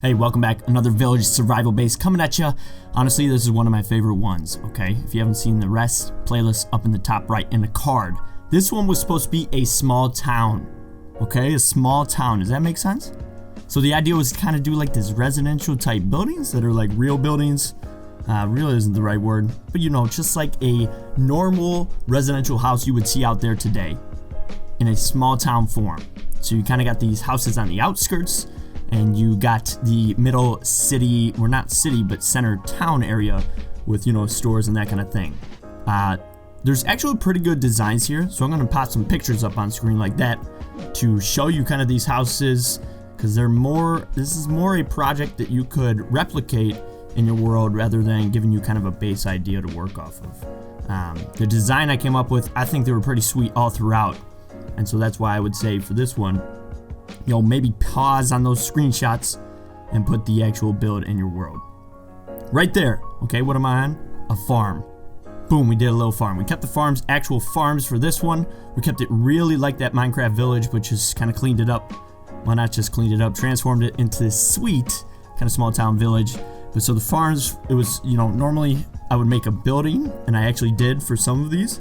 Hey, welcome back. Another village survival base coming at you. Honestly, this is one of my favorite ones, okay? If you haven't seen the rest, playlist up in the top right in the card. This one was supposed to be a small town, okay? A small town. Does that make sense? So the idea was to kind of do like this residential type buildings that are like real buildings. Real isn't the right word, but you know, just like a normal residential house you would see out there today in a small town form. So you kind of got these houses on the outskirts, and you got the middle city, or not city, but center town area with, you know, stores and that kind of thing. There's actually pretty good designs here, so I'm going to pop some pictures up on screen like that to show you kind of these houses, because this is more a project that you could replicate in your world rather than giving you kind of a base idea to work off of. The design I came up with, I think they were pretty sweet all throughout, and so that's why I would say for this one, you know, maybe pause on those screenshots and put the actual build in your world. Right there, okay, what am I on? A farm. Boom, we did a little farm. We kept the farms, actual farms for this one. We kept it really like that Minecraft village, but just kind of cleaned it up. Well, not just cleaned it up, transformed it into this sweet kind of small town village. But so the farms, it was, you know, normally I would make a building, and I actually did for some of these,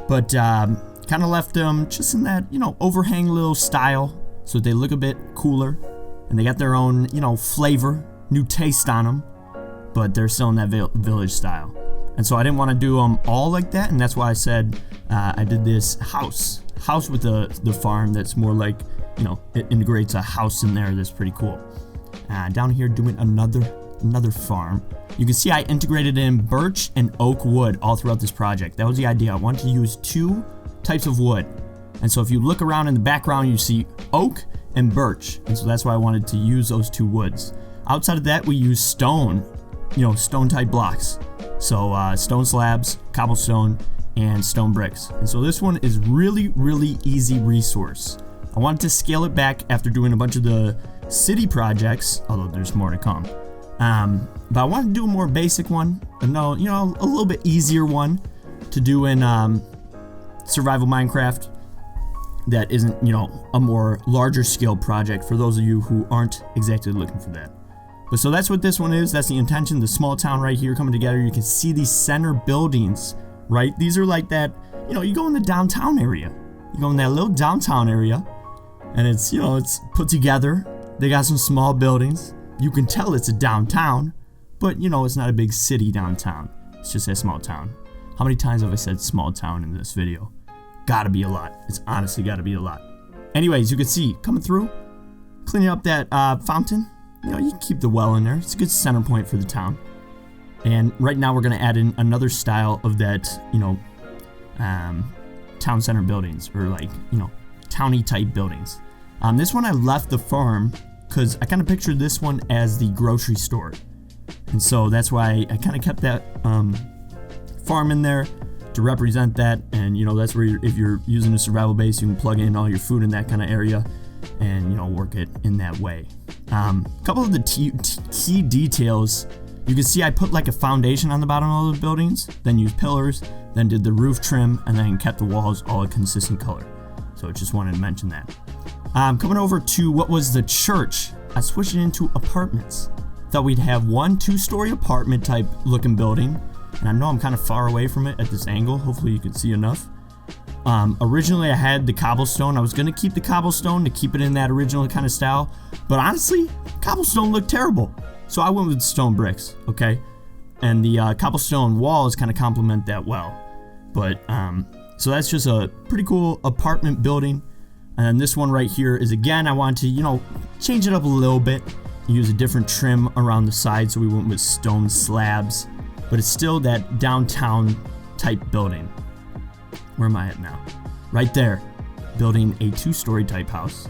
but kind of left them just in that, you know, overhang little style, so they look a bit cooler, and they got their own, you know, flavor, new taste on them, but they're still in that village style. And so I didn't want to do them all like that, and that's why I said I did this house with the farm that's more like, you know, it integrates a house in there that's pretty cool. Down here doing another farm. You can see I integrated in birch and oak wood all throughout this project. That was the idea. I wanted to use two types of wood. And so if you look around in the background, you see oak and birch. And so that's why I wanted to use those two woods. Outside of that, we use stone, you know, stone type blocks. So stone slabs, cobblestone, and stone bricks. And so this one is really easy resource. I wanted to scale it back after doing a bunch of the city projects, although there's more to come. But I wanted to do a more basic one, you know, a little bit easier one to do in survival Minecraft. That isn't, you know, a more larger scale project for those of you who aren't exactly looking for that. But so that's what this one is. That's the intention. The small town right here coming together. You can see these center buildings, right? These are like that, you know, you go in the downtown area. You go in that little downtown area, and it's, you know, it's put together. They got some small buildings. You can tell it's a downtown, but, you know, it's not a big city downtown. It's just a small town. How many times have I said small town in this video? Gotta be a lot. It's honestly gotta be a lot. Anyways, you can see coming through, cleaning up that fountain. You know, you can keep the well in there. It's a good center point for the town. And right now we're gonna add in another style of that, you know, town center buildings, or like, you know, towny type buildings. This one I left the farm because I kind of pictured this one as the grocery store, and so that's why I kind of kept that farm in there to represent that. And you know, that's where if you're using a survival base, you can plug in all your food in that kind of area and, you know, work it in that way. A couple of the key details, you can see I put like a foundation on the bottom of the buildings, then used pillars, then did the roof trim, and then kept the walls all a consistent color. So I just wanted to mention that. Coming over to what was the church, I switched it into apartments. Thought we'd have one 2-story apartment type looking building. And I know I'm kind of far away from it at this angle. Hopefully you can see enough. Originally I had the cobblestone. I was going to keep the cobblestone to keep it in that original kind of style. But honestly, cobblestone looked terrible. So I went with stone bricks, okay? And the cobblestone walls kind of complement that well. But, so that's just a pretty cool apartment building. And this one right here is, again, I wanted to, you know, change it up a little bit. Use a different trim around the side, so we went with stone slabs. But it's still that downtown type building. Where am I at now? Right there. Building a 2-story type house.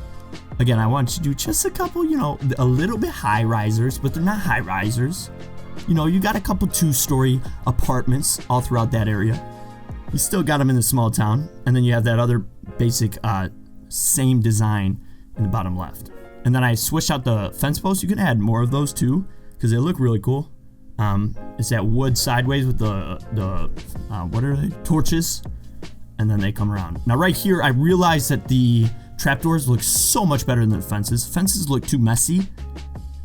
Again, I want to do just a couple, you know, a little bit high risers, but they're not high risers. You know, you got a couple 2-story apartments all throughout that area. You still got them in the small town. And then you have that other basic same design in the bottom left. And then I switched out the fence posts. You can add more of those too, because they look really cool. It's that wood sideways with the what are they? Torches, and then they come around. Now right here, I realized that the trapdoors look so much better than the fences. Fences look too messy,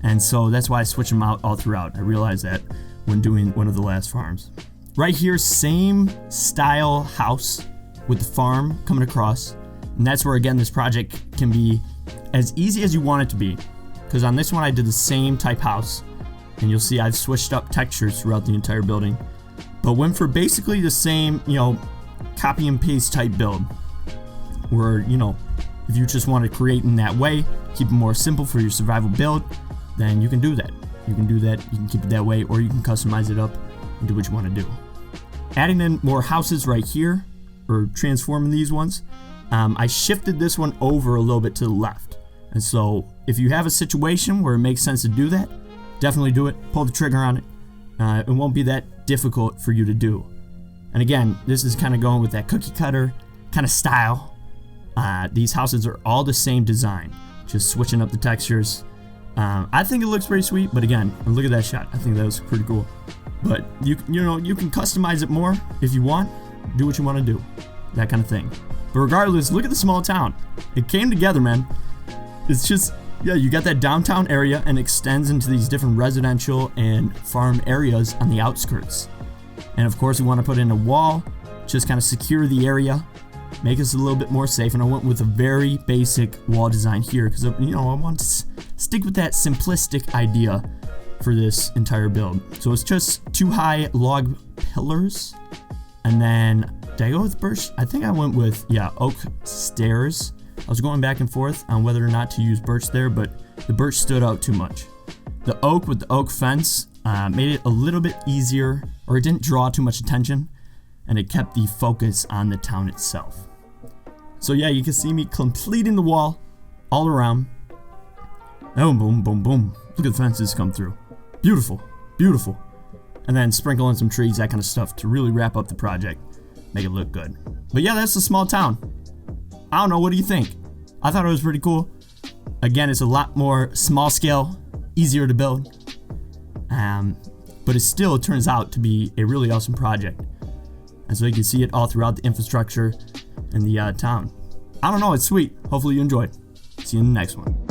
And so that's why I switch them out all throughout. I realized that when doing one of the last farms. Right here, same style house with the farm coming across. And that's where, again, this project can be as easy as you want it to be. Because on this one, I did the same type house. And you'll see I've switched up textures throughout the entire building. But went for basically the same, copy and paste type build. Where, if you just want to create in that way, keep it more simple for your survival build, then you can do that. You can keep it that way, or you can customize it up and do what you want to do. Adding in more houses right here, or transforming these ones, I shifted this one over a little bit to the left. And so if you have a situation where it makes sense to do that, definitely do it. Pull the trigger on it. It won't be that difficult for you to do. And again, this is kind of going with that cookie cutter kind of style. These houses are all the same design, just switching up the textures. I think it looks pretty sweet, but again, look at that shot. I think that was pretty cool. But you can customize it more if you want. Do what you want to do, that kind of thing. But regardless, look at the small town. It came together, man. It's just, yeah, you got that downtown area and extends into these different residential and farm areas on the outskirts. And of course, we want to put in a wall, just kind of secure the area, make us a little bit more safe. And I went with a very basic wall design here because, I want to stick with that simplistic idea for this entire build. So it's just 2 high log pillars. And then, did I go with birch? I think I went with, oak stairs. I was going back and forth on whether or not to use birch there, but the birch stood out too much. The oak with the oak fence made it a little bit easier, or it didn't draw too much attention, and it kept the focus on the town itself. So yeah, you can see me completing the wall all around. Oh, boom, boom, boom. Look at the fences come through. Beautiful, beautiful. And then sprinkle in some trees, that kind of stuff to really wrap up the project, make it look good. But yeah, that's a small town. I don't know, what do you think? I thought it was pretty cool. Again, it's a lot more small scale, easier to build. But it still turns out to be a really awesome project. And so you can see it all throughout the infrastructure in the town. I don't know, it's sweet. Hopefully you enjoyed. See you in the next one.